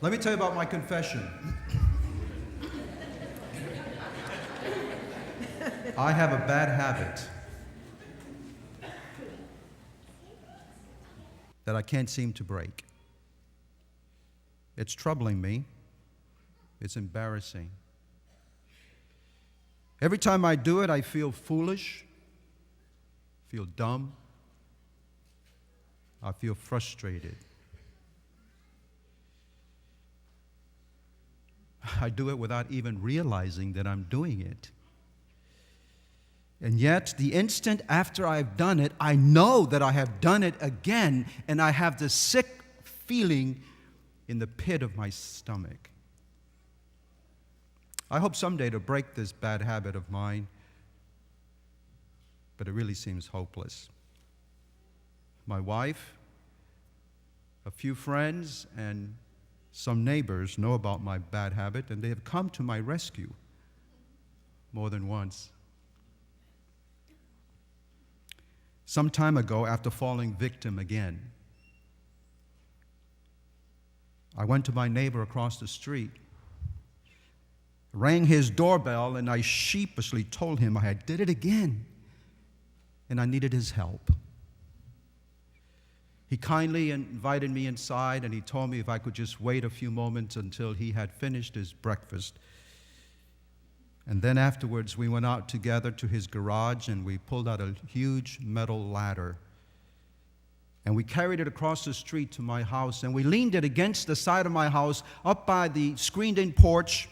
Let me tell you about my confession. I have a bad habit that I can't seem to break. It's troubling me. It's embarrassing. Every time I do it, I feel foolish, feel dumb, I feel frustrated. I do it without even realizing that I'm doing it. And yet, the instant after I've done it, I know that I have done it again, and I have this sick feeling in the pit of my stomach. I hope someday to break this bad habit of mine, but it really seems hopeless. My wife, a few friends, and some neighbors know about my bad habit, and they have come to my rescue more than once. Some time ago, after falling victim again, I went to my neighbor across the street, rang his doorbell, and I sheepishly told him I had did it again, and I needed his help. He kindly invited me inside, and he told me if I could just wait a few moments until he had finished his breakfast. And then afterwards, we went out together to his garage, and we pulled out a huge metal ladder. And we carried it across the street to my house, and we leaned it against the side of my house up by the screened-in porch.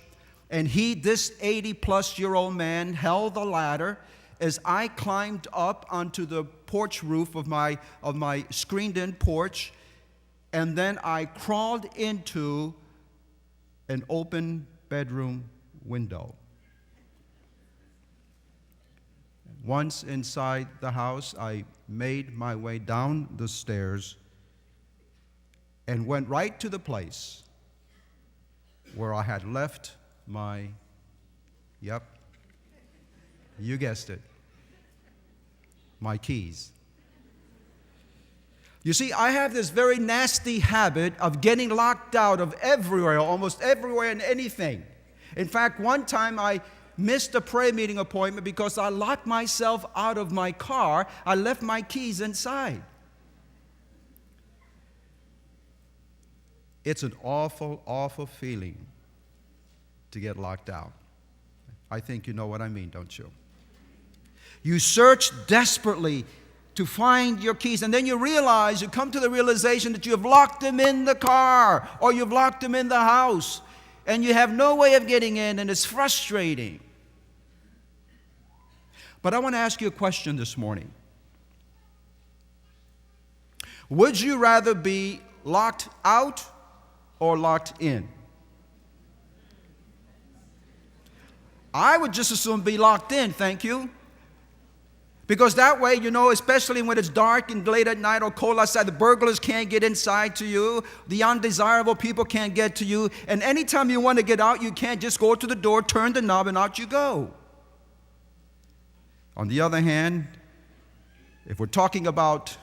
And this 80-plus-year-old man, held the ladder as I climbed up onto the porch roof of my screened-in porch, and then I crawled into an open bedroom window. Once inside the house, I made my way down the stairs and went right to the place where I had left my, you guessed it, my keys. You see, I have this very nasty habit of getting locked out of everywhere, almost everywhere and anything. In fact, one time I missed a prayer meeting appointment because I locked myself out of my car. I left my keys inside. It's an awful, awful feeling to get locked out. I think you know what I mean, don't you? You search desperately to find your keys, and then you come to the realization that you have locked them in the car or you've locked them in the house, and you have no way of getting in, and it's frustrating. But I want to ask you a question this morning. Would you rather be locked out or locked in? I would just as soon be locked in, thank you. Because that way, especially when it's dark and late at night or cold outside, the burglars can't get inside to you. The undesirable people can't get to you. And anytime you want to get out, you can't just go to the door, turn the knob, and out you go. On the other hand, if we're talking about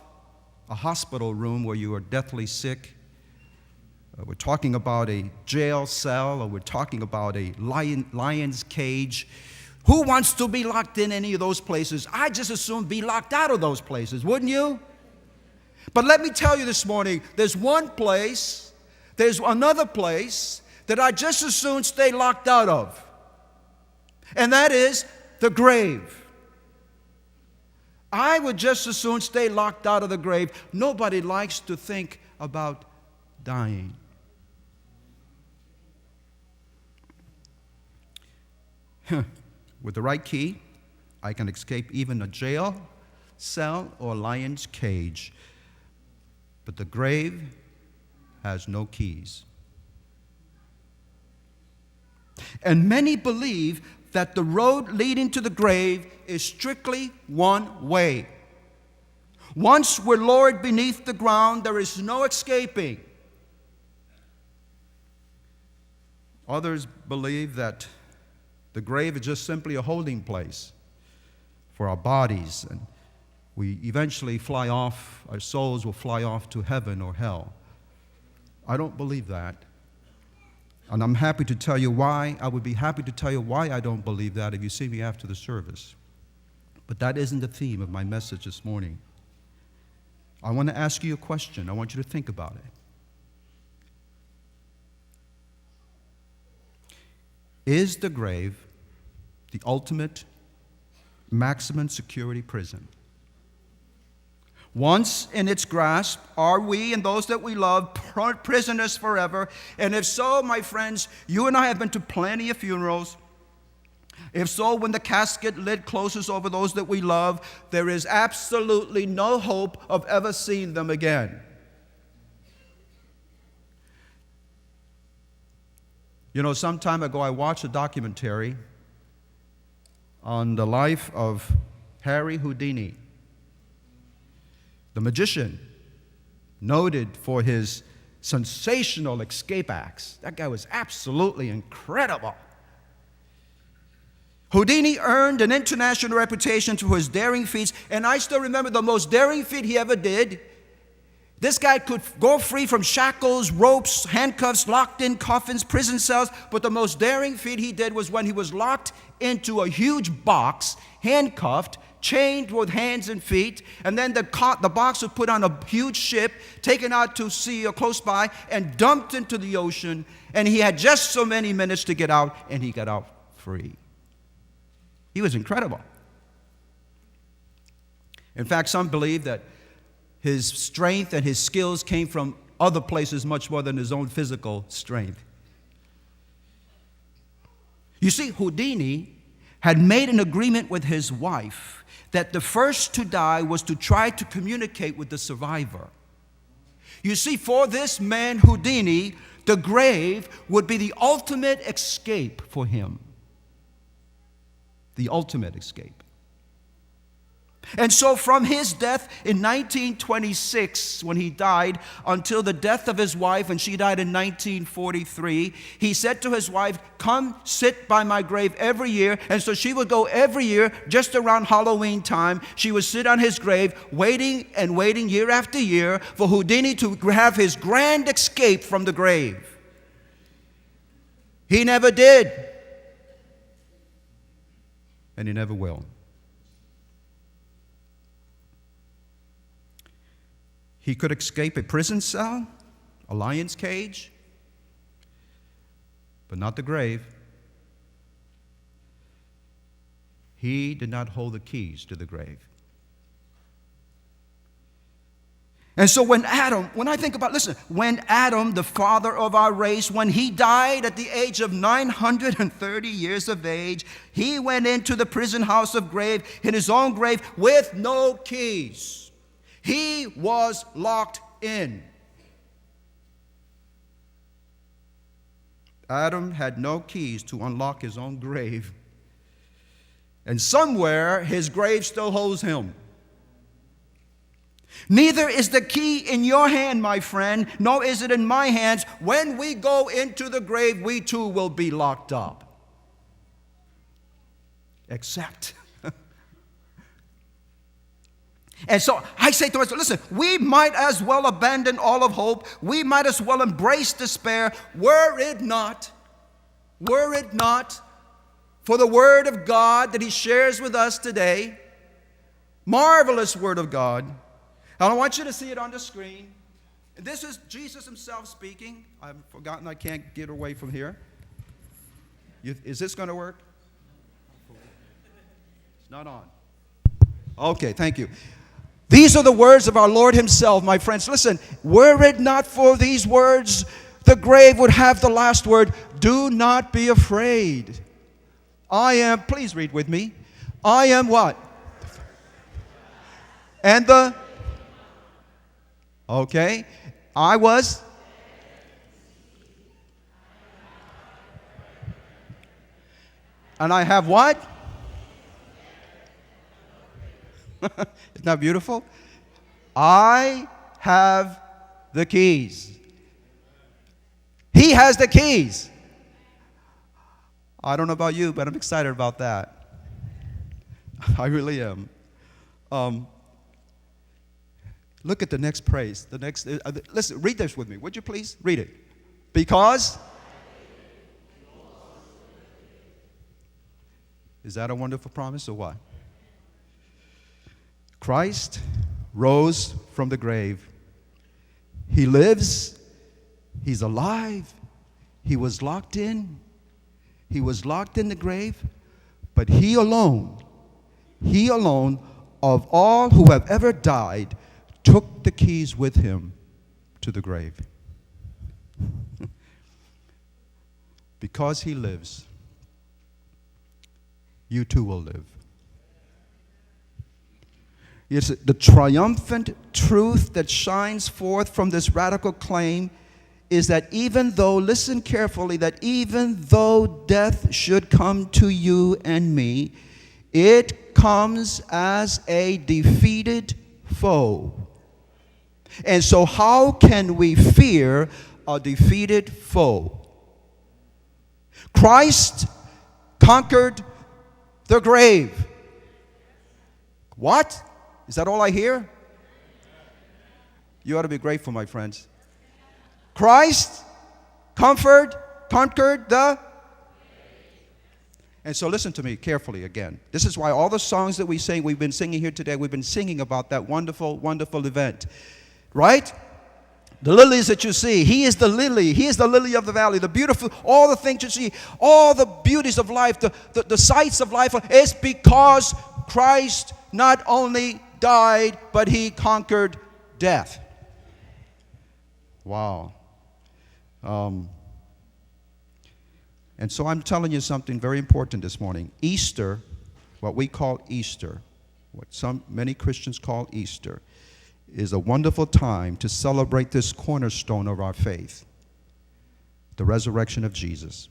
a hospital room where you are deathly sick, we're talking about a jail cell, or we're talking about a lion's cage, who wants to be locked in any of those places? I'd just as soon be locked out of those places, wouldn't you? But let me tell you this morning, there's another place that I just as soon stay locked out of. And that is the grave. I would just as soon stay locked out of the grave. Nobody likes to think about dying. With the right key, I can escape even a jail cell or a lion's cage. But the grave has no keys. And many believe that the road leading to the grave is strictly one way. Once we're lowered beneath the ground, there is no escaping. Others believe that the grave is just simply a holding place for our bodies, and we eventually fly off, our souls will fly off to heaven or hell. I don't believe that. And I'm happy to tell you why. I would be happy to tell you why I don't believe that if you see me after the service. But that isn't the theme of my message this morning. I want to ask you a question. I want you to think about it. Is the grave the ultimate maximum security prison? Once in its grasp, are we and those that we love prisoners forever? And if so, my friends, you and I have been to plenty of funerals. If so, when the casket lid closes over those that we love, there is absolutely no hope of ever seeing them again. You know, some time ago I watched a documentary on the life of Harry Houdini, the magician, noted for his sensational escape acts. That guy was absolutely incredible. Houdini earned an international reputation for his daring feats, and I still remember the most daring feat he ever did. This guy could go free from shackles, ropes, handcuffs, locked in coffins, prison cells, but the most daring feat he did was when he was locked into a huge box, handcuffed, chained with hands and feet, and then the box was put on a huge ship, taken out to sea or close by, and dumped into the ocean, and he had just so many minutes to get out, and he got out free. He was incredible. In fact, some believe that his strength and his skills came from other places much more than his own physical strength. You see, Houdini had made an agreement with his wife that the first to die was to try to communicate with the survivor. You see, for this man Houdini, the grave would be the ultimate escape for him. The ultimate escape. And so from his death in 1926, when he died, until the death of his wife, and she died in 1943, he said to his wife, "Come sit by my grave every year." And so she would go every year, just around Halloween time. She would sit on his grave, waiting and waiting year after year for Houdini to have his grand escape from the grave. He never did. And he never will. He could escape a prison cell, a lion's cage, but not the grave. He did not hold the keys to the grave. And so when Adam, when Adam, the father of our race, when he died at the age of 930 years of age, he went into the prison house of grave, in his own grave, with no keys. He was locked in. Adam had no keys to unlock his own grave. And somewhere his grave still holds him. Neither is the key in your hand, my friend, nor is it in my hands. When we go into the grave, we too will be locked up. Except. And so I say to myself, listen, we might as well abandon all of hope. We might as well embrace despair, were it not for the Word of God that He shares with us today. Marvelous Word of God. And I want you to see it on the screen. And this is Jesus Himself speaking. I've forgotten, I can't get away from here. Is this going to work? It's not on. Okay, thank you. These are the words of our Lord Himself, my friends. Listen, were it not for these words, the grave would have the last word. Do not be afraid. I am, please read with me. I am what? And okay. I was. And I have what? Isn't that beautiful? I have the keys. He has the keys. I don't know about you, but I'm excited about that. I really am. Look at the next praise. The next. Listen, read this with me, would you please? Read it. Because Is that a wonderful promise or what? Christ rose from the grave. He lives. He's alive. He was locked in. He was locked in the grave. But he alone of all who have ever died, took the keys with him to the grave. Because he lives, you too will live. It's the triumphant truth that shines forth from this radical claim is that even though, listen carefully, that even though death should come to you and me, it comes as a defeated foe. And so how can we fear a defeated foe? Christ conquered the grave. What? Is that all I hear? You ought to be grateful, my friends. Christ conquered the... And so listen to me carefully again. This is why all the songs that we sing, we've been singing here today, we've been singing about that wonderful, wonderful event. Right? The lilies that you see, he is the lily. He is the lily of the valley, the beautiful, all the things you see, all the beauties of life, the sights of life, is because Christ not only died, but he conquered death. Wow. And so I'm telling you something very important this morning. Easter, what we call Easter, what many Christians call Easter, is a wonderful time to celebrate this cornerstone of our faith, the resurrection of Jesus.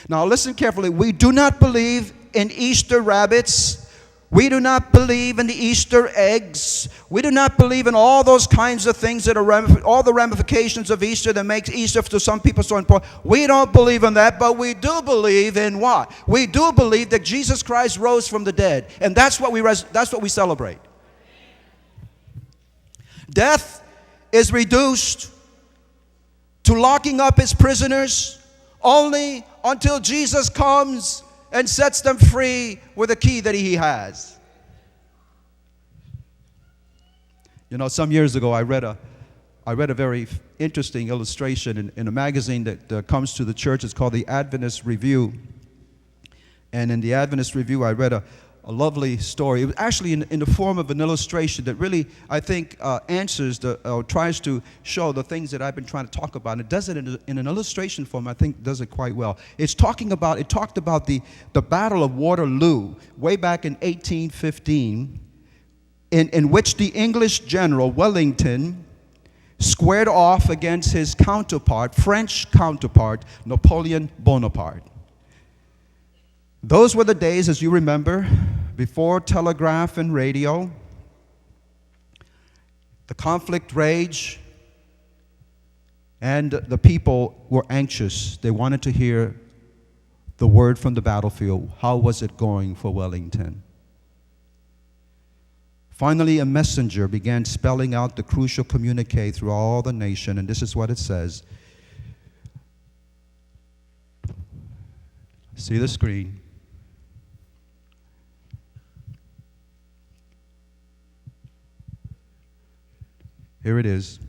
Now listen carefully. We do not believe in Easter rabbits. We do not believe in the Easter eggs. We do not believe in all those kinds of things that are all the ramifications of Easter that makes Easter to some people so important. We don't believe in that, but we do believe in what? We do believe that Jesus Christ rose from the dead, and that's what we celebrate. Death is reduced to locking up his prisoners only until Jesus comes and sets them free with a key that he has. You know, some years ago I read a very interesting illustration in a magazine that comes to the church. It's called the Adventist Review. And in the Adventist Review I read a lovely story. It was actually in the form of an illustration that really, I think, answers tries to show the things that I've been trying to talk about. And it does it in an illustration form. I think does it quite well. It talked about the Battle of Waterloo way back in 1815, in which the English general Wellington squared off against his French counterpart, Napoleon Bonaparte. Those were the days, as you remember, before telegraph and radio. The conflict raged, and the people were anxious. They wanted to hear the word from the battlefield. How was it going for Wellington? Finally, a messenger began spelling out the crucial communique through all the nation, and this is what it says. See the screen. Here it is.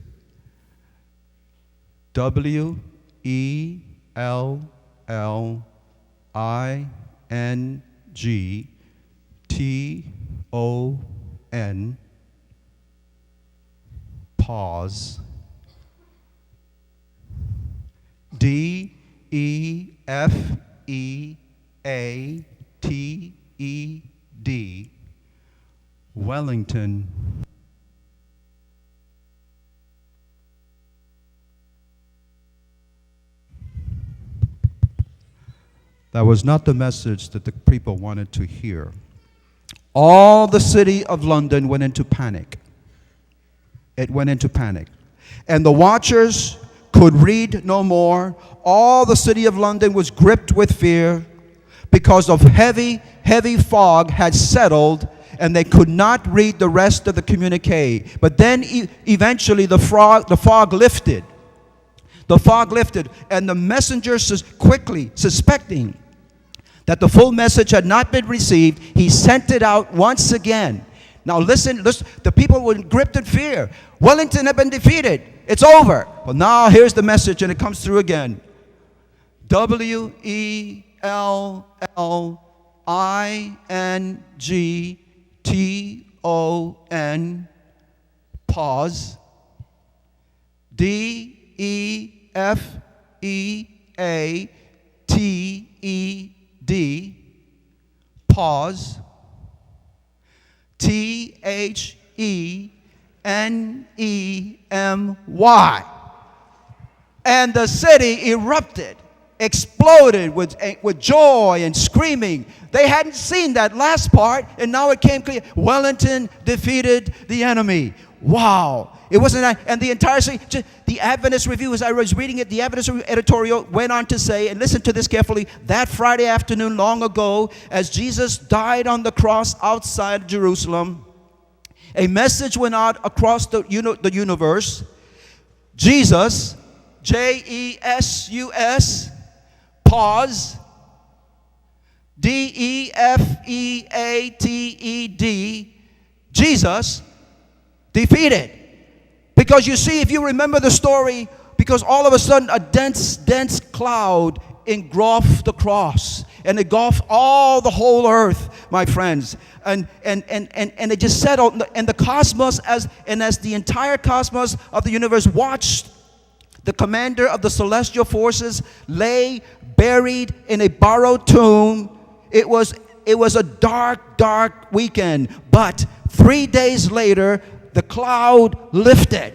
WELLINGTON, pause, DEFEATED, Wellington. That was not the message that the people wanted to hear. All the city of London went into panic. It went into panic. And the watchers could read no more. All the city of London was gripped with fear because of heavy, heavy fog had settled, and they could not read the rest of the communique. But then eventually the fog lifted. The fog lifted, and the messengers quickly, suspecting that the full message had not been received, he sent it out once again. Now listen, the people were gripped in fear. Wellington had been defeated. It's over. But now here's the message, and it comes through again. WELLINGTON, pause. DEFEATED, pause. THENEMY. And the city erupted, exploded with joy and screaming. They hadn't seen that last part, and now it came clear. Wellington defeated the enemy. Wow. It wasn't that, and the entire city, the Adventist Review, as I was reading it, the Adventist Review editorial went on to say, and listen to this carefully, that Friday afternoon long ago, as Jesus died on the cross outside Jerusalem, a message went out across the universe. Jesus, JESUS, pause, DEFEATED, Jesus, defeated. Because you see, if you remember the story, because all of a sudden a dense cloud engulfed the cross and engulfed the whole earth, my friends, and it just settled, and the cosmos as the entire cosmos of the universe watched the commander of the celestial forces lay buried in a borrowed tomb. It was a dark weekend, but 3 days later the cloud lifted.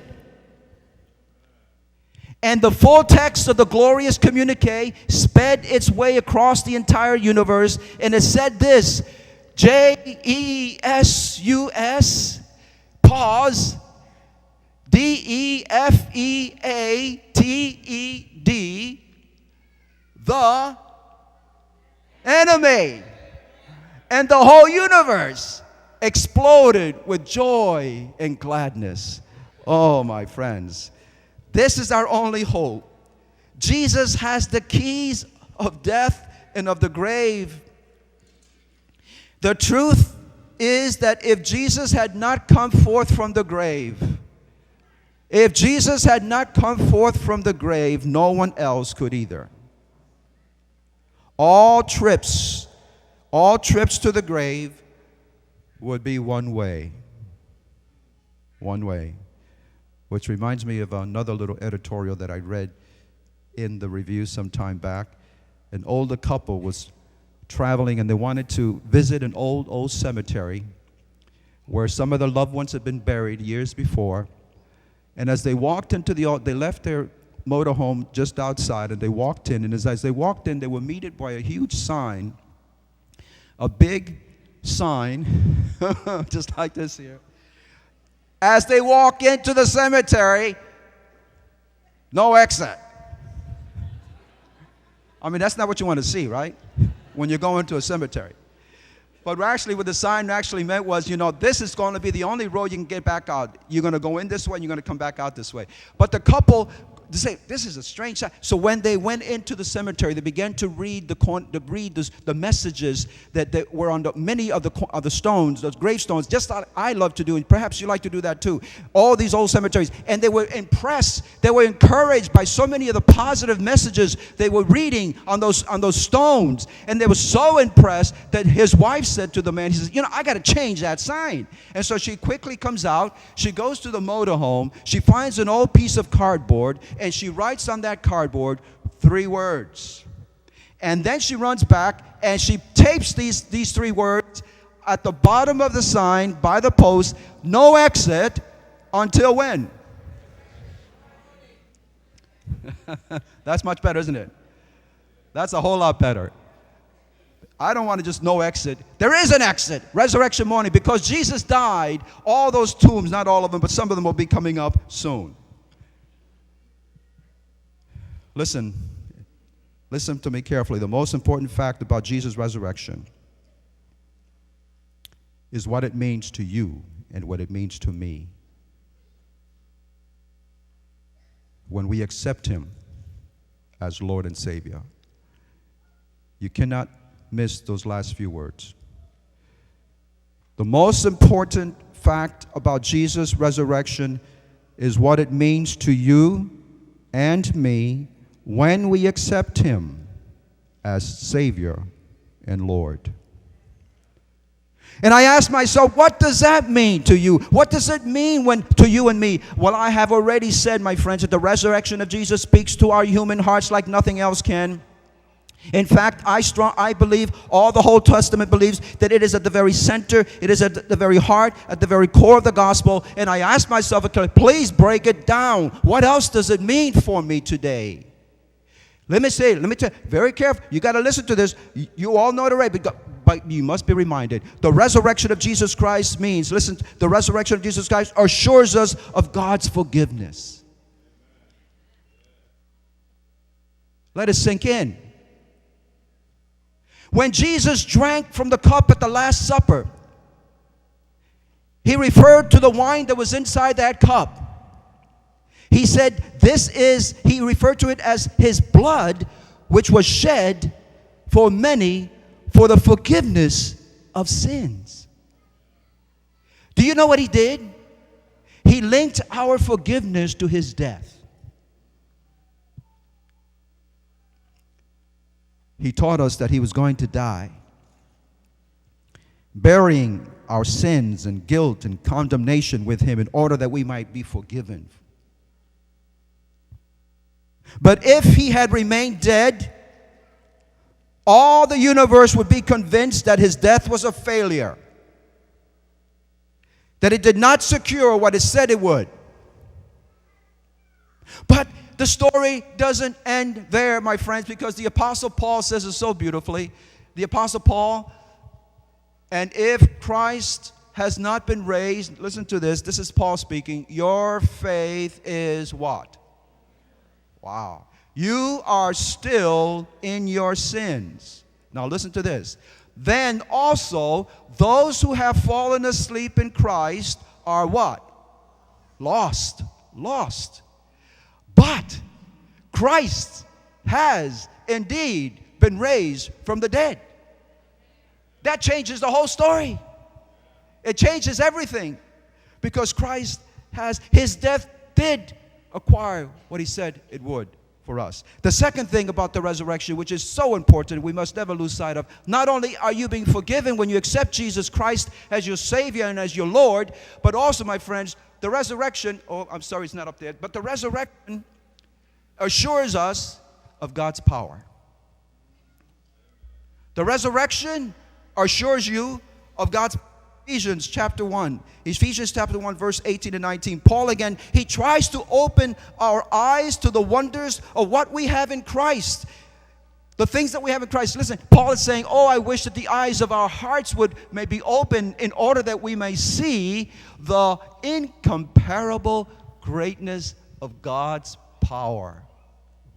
And the full text of the glorious communique sped its way across the entire universe, and it said this, JESUS, pause, DEFEATED, the enemy. And the whole universe exploded with joy and gladness. Oh, my friends, this is our only hope. Jesus has the keys of death and of the grave. The truth is that if Jesus had not come forth from the grave, no one else could either. All trips to the grave would be one way. Which reminds me of another little editorial that I read in the review some time back. An older couple was traveling, and they wanted to visit an old cemetery where some of their loved ones had been buried years before. And as they walked into they left their motorhome just outside, and they walked in, and as they walked in, they were greeted by a huge sign, a big sign, just like this here. As they walk into the cemetery, no exit. I mean, that's not what you want to see, right? When you're going to a cemetery. But actually, what the sign actually meant was, this is going to be the only road you can get back out. You're going to go in this way, and you're going to come back out this way. But the couple, they say, this is a strange sign. So when they went into the cemetery, they began to read the messages that were on many of the stones, those gravestones, just like I love to do, and perhaps you like to do that too. All these old cemeteries, and they were impressed. They were encouraged by so many of the positive messages they were reading on those stones, and they were so impressed that his wife said to the man, he says, I got to change that sign. And so she quickly comes out. She goes to the motorhome. She finds an old piece of cardboard, and she writes on that cardboard 3 words. And then she runs back and she tapes these 3 words at the bottom of the sign by the post, no exit until when? That's much better, isn't it? That's a whole lot better. I don't want to just no exit. There is an exit, resurrection morning, because Jesus died. All those tombs, not all of them, but some of them will be coming up soon. Listen to me carefully. The most important fact about Jesus' resurrection is what it means to you and what it means to me. When we accept Him as Lord and Savior, you cannot miss those last few words. The most important fact about Jesus' resurrection is what it means to you and me when we accept him as Savior and Lord. And I ask myself, what does that mean to you? What does it mean to you and me? Well, I have already said, my friends, that the resurrection of Jesus speaks to our human hearts like nothing else can. In fact, I believe, all the whole Testament believes, that it is at the very center, it is at the very heart, at the very core of the gospel. And I ask myself, please break it down. What else does it mean for me today? Let me tell you, very careful. You got to listen to this. You all know it already, but you must be reminded. The resurrection of Jesus Christ means, listen, the resurrection of Jesus Christ assures us of God's forgiveness. Let it sink in. When Jesus drank from the cup at the Last Supper, he referred to the wine that was inside that cup. He said, he referred to it as his blood, which was shed for many for the forgiveness of sins. Do you know what he did? He linked our forgiveness to his death. He taught us that he was going to die, burying our sins and guilt and condemnation with him in order that we might be forgiven. But if he had remained dead, all the universe would be convinced that his death was a failure, that it did not secure what it said it would. But the story doesn't end there, my friends, because the Apostle Paul says it so beautifully. The Apostle Paul, and if Christ has not been raised, listen to this is Paul speaking, your faith is what? Wow. You are still in your sins. Now listen to this. Then also, those who have fallen asleep in Christ are what? Lost. But Christ has indeed been raised from the dead. That changes the whole story. It changes everything. Because Christ his death did acquire what he said it would for us. The second thing about the resurrection, which is so important, we must never lose sight of, not only are you being forgiven when you accept Jesus Christ as your Savior and as your Lord, but also, my friends, the resurrection, it's not up there, but the resurrection assures us of God's power. The resurrection assures you of God's power. Ephesians chapter 1, verse 18 and 19. Paul again, he tries to open our eyes to the wonders of what we have in Christ. The things that we have in Christ. Listen, Paul is saying, I wish that the eyes of our hearts may be open in order that we may see the incomparable greatness of God's power.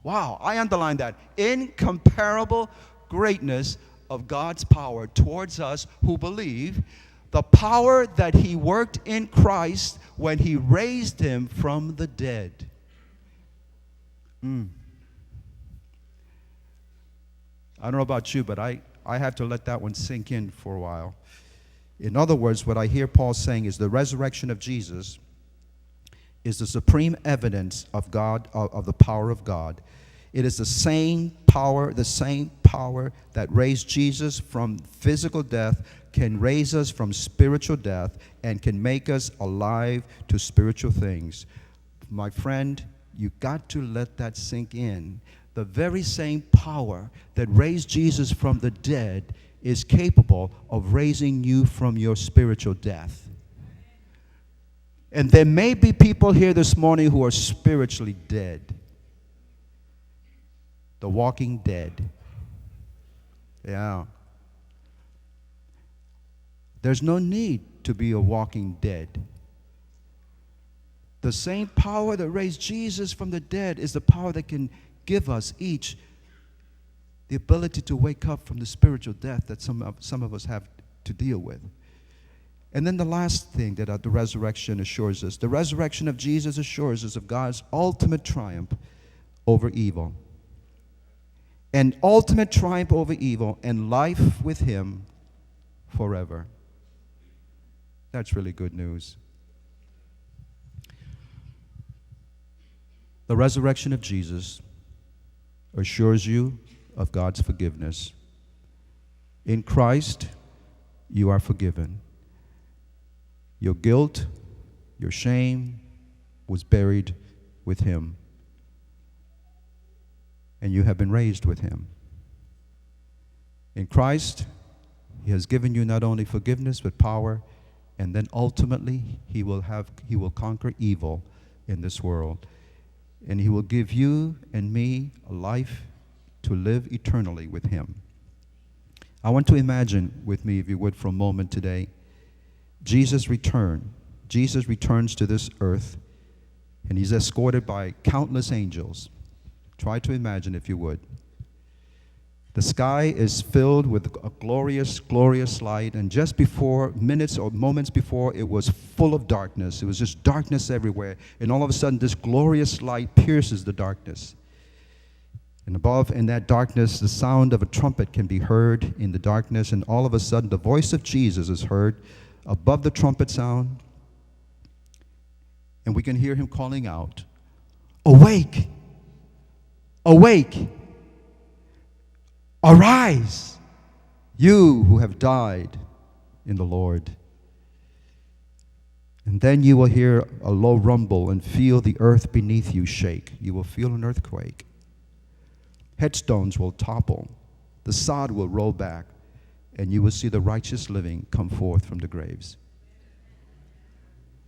Wow, I underline that. Incomparable greatness of God's power towards us who believe. The power that he worked in Christ when he raised him from the dead. I don't know about you, but I have to let that one sink in for a while. In other words, what I hear Paul saying is the resurrection of Jesus is the supreme evidence of God, of the power of God. It is the same power that raised Jesus from physical death can raise us from spiritual death and can make us alive to spiritual things. My friend, you got to let that sink in. The very same power that raised Jesus from the dead is capable of raising you from your spiritual death. And there may be people here this morning who are spiritually dead. The walking dead. Yeah. There's no need to be a walking dead. The same power that raised Jesus from the dead is the power that can give us each the ability to wake up from the spiritual death that some of us have to deal with. And then the last thing that the resurrection assures us, the resurrection of Jesus assures us of God's ultimate triumph over evil. and ultimate triumph over evil, and life with him forever. That's really good news. The resurrection of Jesus assures you of God's forgiveness. In Christ, you are forgiven. Your guilt, your shame was buried with him, and you have been raised with him. In Christ, he has given you not only forgiveness but power, and then ultimately he will conquer evil in this world, and he will give you and me a life to live eternally with him. I want to imagine with me, if you would, for a moment today, Jesus returns to this earth, and he's escorted by countless angels. Try to imagine, if you would. The sky is filled with a glorious, glorious light, and just before, minutes or moments before, it was full of darkness. It was just darkness everywhere, and all of a sudden, this glorious light pierces the darkness. And above, in that darkness, the sound of a trumpet can be heard in the darkness, and all of a sudden, the voice of Jesus is heard above the trumpet sound, and we can hear him calling out, "Awake! Awake! Arise, you who have died in the Lord." And then you will hear a low rumble and feel the earth beneath you shake. You will feel an earthquake. Headstones will topple. The sod will roll back, and you will see the righteous living come forth from the graves.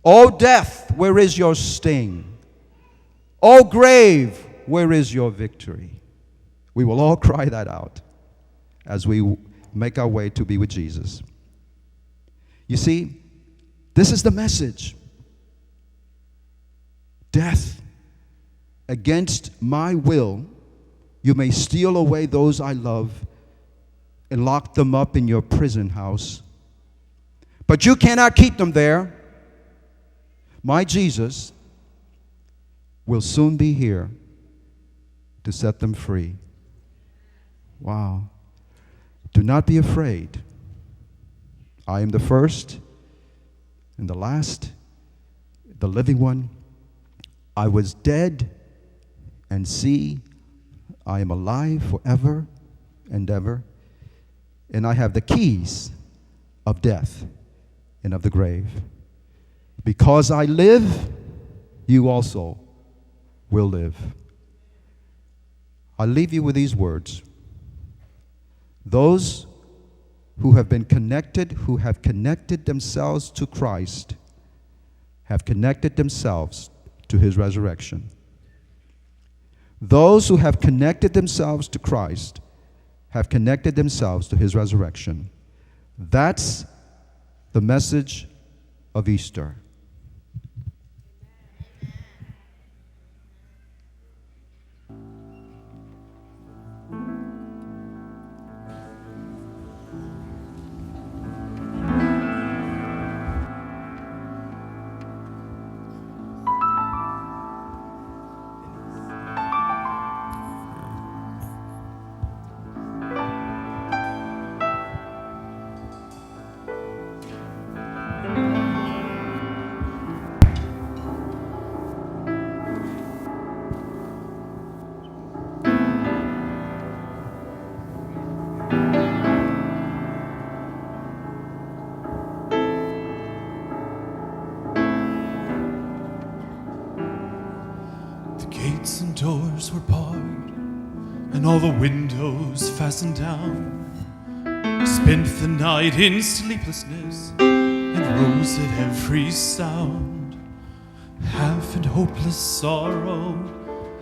O death, where is your sting? O grave, where is your victory? We will all cry that out as we make our way to be with Jesus. You see, this is the message. Death, against my will, you may steal away those I love and lock them up in your prison house, but you cannot keep them there. My Jesus will soon be here to set them free. Wow. Do not be afraid. I am the first and the last, the living one. I was dead, and see, I am alive forever and ever, and I have the keys of death and of the grave. Because I live, you also will live. I leave you with these words. Those who have been connected, who have connected themselves to Christ, have connected themselves to his resurrection. Those who have connected themselves to Christ have connected themselves to his resurrection. That's the message of Easter. Gates and doors were barred, and all the windows fastened down. I spent the night in sleeplessness and rose at every sound, half in hopeless sorrow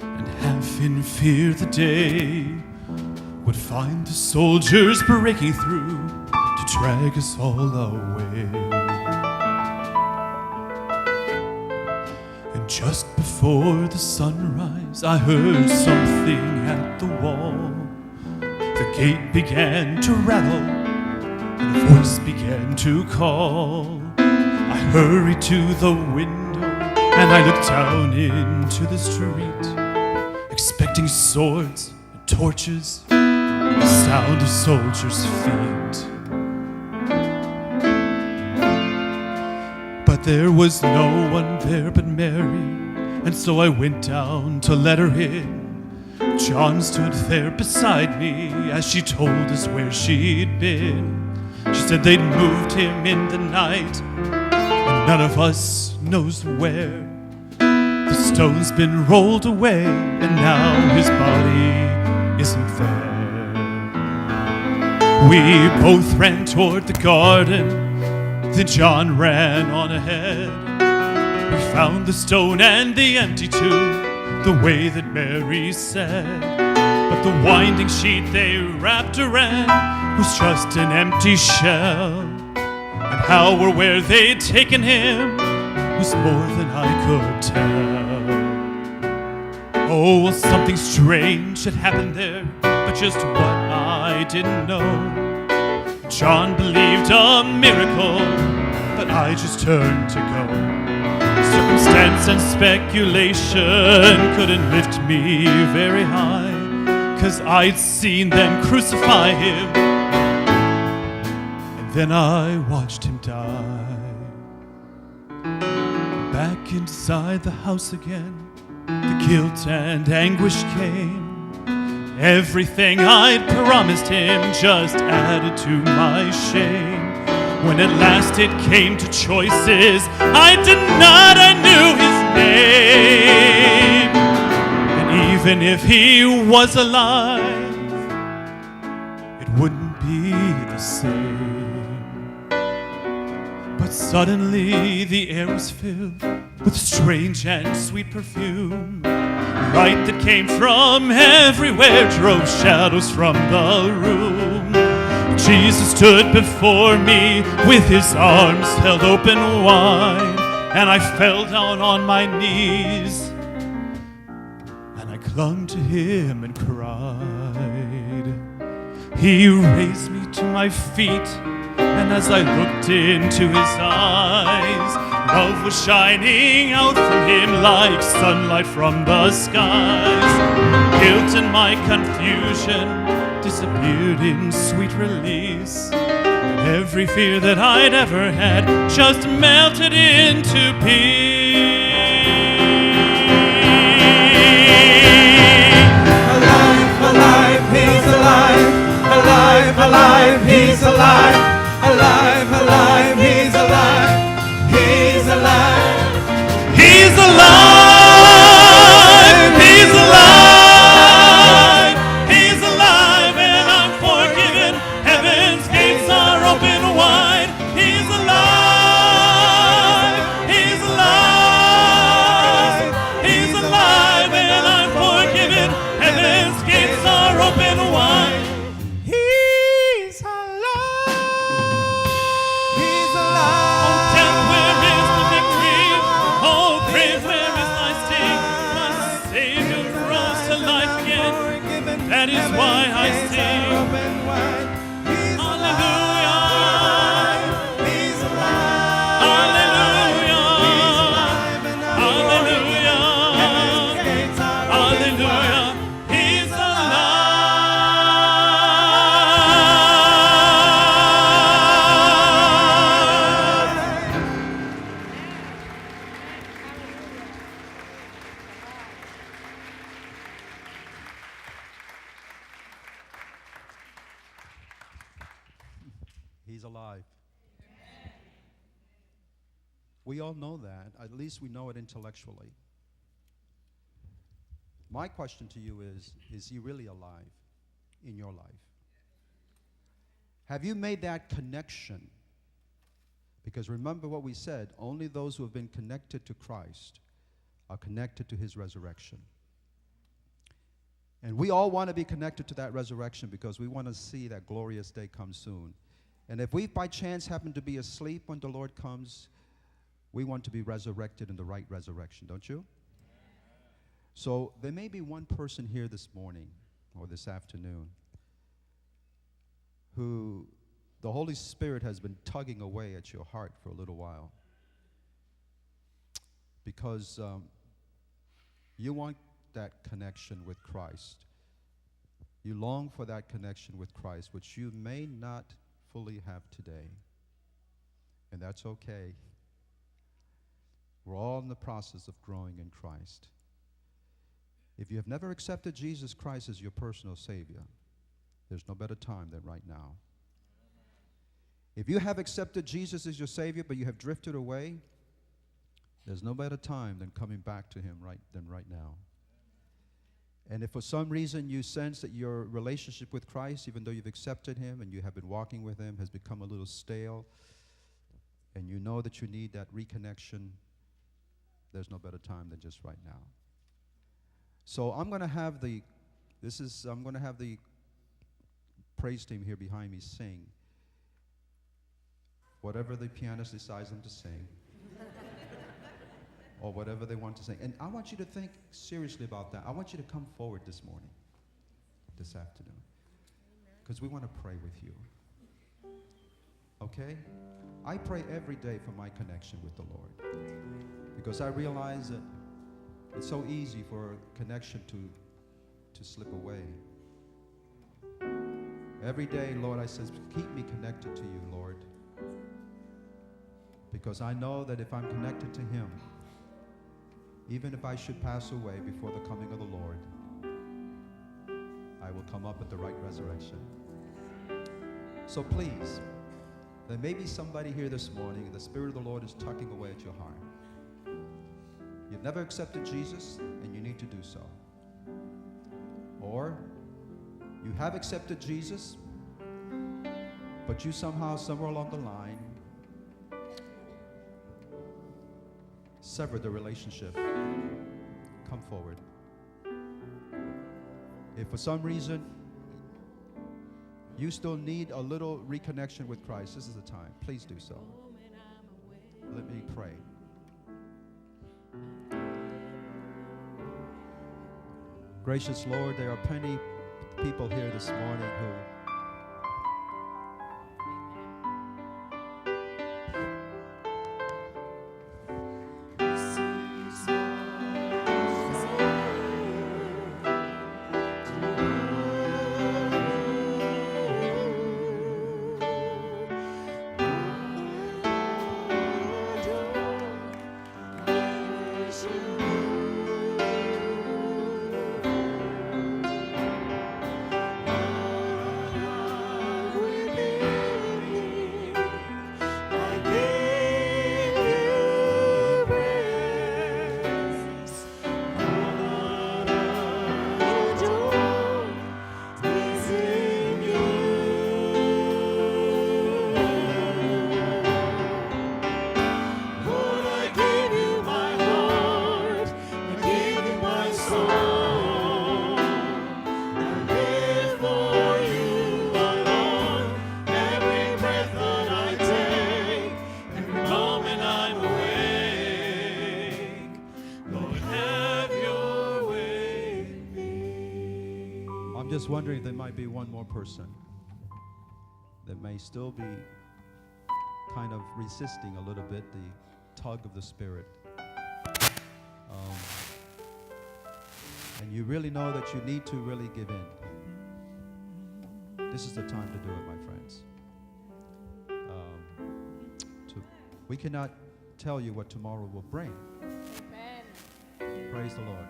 and half in fear the day would find the soldiers breaking through to drag us all away. And just before the sunrise, I heard something at the wall. The gate began to rattle, and a voice began to call. I hurried to the window, and I looked down into the street, expecting swords torches, the sound of soldiers' feet. But there was no one there but Mary, and so I went down to let her in. John stood there beside me as she told us where she'd been. She said they'd moved him in the night, and none of us knows where. The stone's been rolled away, and now his body isn't there. We both ran toward the garden, then John ran on ahead. We found the stone and the empty tomb, the way that Mary said. But the winding sheet they wrapped around was just an empty shell. And how or where they'd taken him was more than I could tell. Oh, well, something strange had happened there, but just what I didn't know. John believed a miracle, but I just turned to go. Circumstance and speculation couldn't lift me very high, 'cause I'd seen them crucify him, and then I watched him die. Back inside the house again, the guilt and anguish came. Everything I'd promised him just added to my shame. When at last it came to choices, I denied I knew his name. And even if he was alive, it wouldn't be the same. But suddenly the air was filled with strange and sweet perfume. Light that came from everywhere drove shadows from the room. Jesus stood before me with his arms held open wide, and I fell down on my knees, and I clung to him and cried. He raised me to my feet, and as I looked into his eyes, love was shining out from him like sunlight from the skies. Guilt and my confusion disappeared in sweet release, and every fear that I'd ever had just melted into peace. Alive, alive, he's alive. Alive, alive, he's alive. Alive, alive, he's alive. He's alive. He's alive. He's alive. He's alive, and I'm forgiven. Heaven's gates are open wide. He's alive. He's alive. He's alive, and I'm forgiven. Heaven's gates are open wide. He's alive. He's alive. Oh, death, where is the victory? Oh, grave, where is thy sting? My Savior rose to life again. That is why I sing. Hallelujah. He's alive. Hallelujah. Hallelujah. Hallelujah. He's He's alive. We all know that. At least we know it intellectually. My question to you is he really alive in your life? Have you made that connection? Because remember what we said, only those who have been connected to Christ are connected to his resurrection. And we all want to be connected to that resurrection because we want to see that glorious day come soon. And if we by chance happen to be asleep when the Lord comes, we want to be resurrected in the right resurrection, don't you? So there may be one person here this morning or this afternoon who the Holy Spirit has been tugging away at your heart for a little while because you want that connection with Christ. You long for that connection with Christ, which you may not fully have today. And that's okay. We're all in the process of growing in Christ. If you have never accepted Jesus Christ as your personal Savior, there's no better time than right now. If you have accepted Jesus as your Savior, but you have drifted away, there's no better time than coming back to Him right now. And if for some reason you sense that your relationship with Christ, even though you've accepted Him and you have been walking with Him, has become a little stale, and you know that you need that reconnection, there's no better time than just right now. So I'm going to have the praise team here behind me sing whatever the pianist decides them to sing, or whatever they want to sing. And I want you to think seriously about that. I want you to come forward this morning, this afternoon, because we want to pray with you. Okay? I pray every day for my connection with the Lord, because I realize that it's so easy for connection to slip away. Every day, Lord, I says, keep me connected to you, Lord, because I know that if I'm connected to Him, even if I should pass away before the coming of the Lord, I will come up at the right resurrection. So please, there may be somebody here this morning, and the Spirit of the Lord is tugging away at your heart. You've never accepted Jesus, and you need to do so. Or you have accepted Jesus, but you somehow, somewhere along the line, severed the relationship. Come forward. If for some reason you still need a little reconnection with Christ, this is the time. Please do so. Let me pray. Gracious Lord, there are plenty people here this morning who just wondering if there might be one more person that may still be kind of resisting a little bit the tug of the Spirit. And you really know that you need to really give in. This is the time to do it, my friends. We cannot tell you what tomorrow will bring. Amen. Praise the Lord.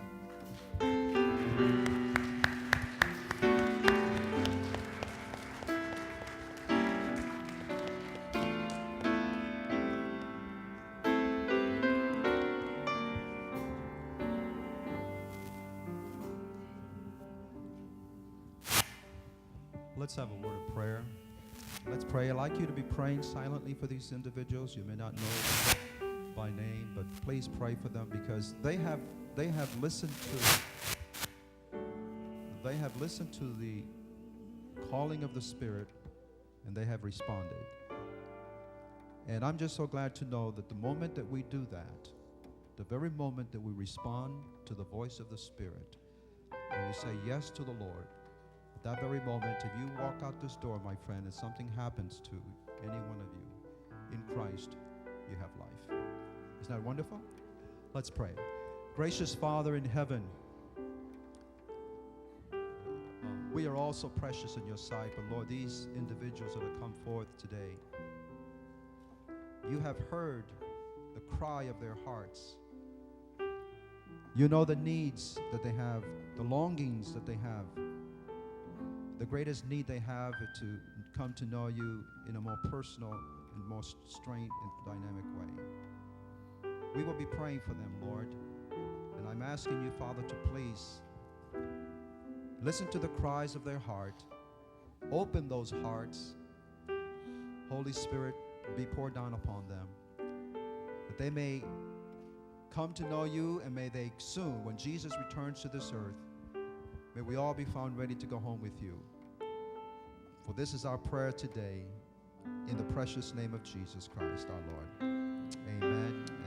Let's have a word of prayer. Let's pray. I'd like you to be praying silently for these individuals. You may not know them by name, but please pray for them, because they have listened to the calling of the Spirit, and they have responded. And I'm just so glad to know that the moment that we do that, the very moment that we respond to the voice of the Spirit, and we say yes to the Lord, that very moment, if you walk out this door, my friend, and something happens to any one of you, in Christ, you have life. Isn't that wonderful? Let's pray. Gracious Father in heaven, We are also precious in your sight, but Lord, these individuals that have come forth today, you have heard the cry of their hearts. You know the needs that they have, the longings that they have. The greatest need they have is to come to know you in a more personal and more straight and dynamic way. We will be praying for them, Lord. And I'm asking you, Father, to please listen to the cries of their heart. Open those hearts. Holy Spirit, be poured down upon them, that they may come to know you, and may they soon, when Jesus returns to this earth, may we all be found ready to go home with you. For this is our prayer today, in the precious name of Jesus Christ, our Lord. Amen.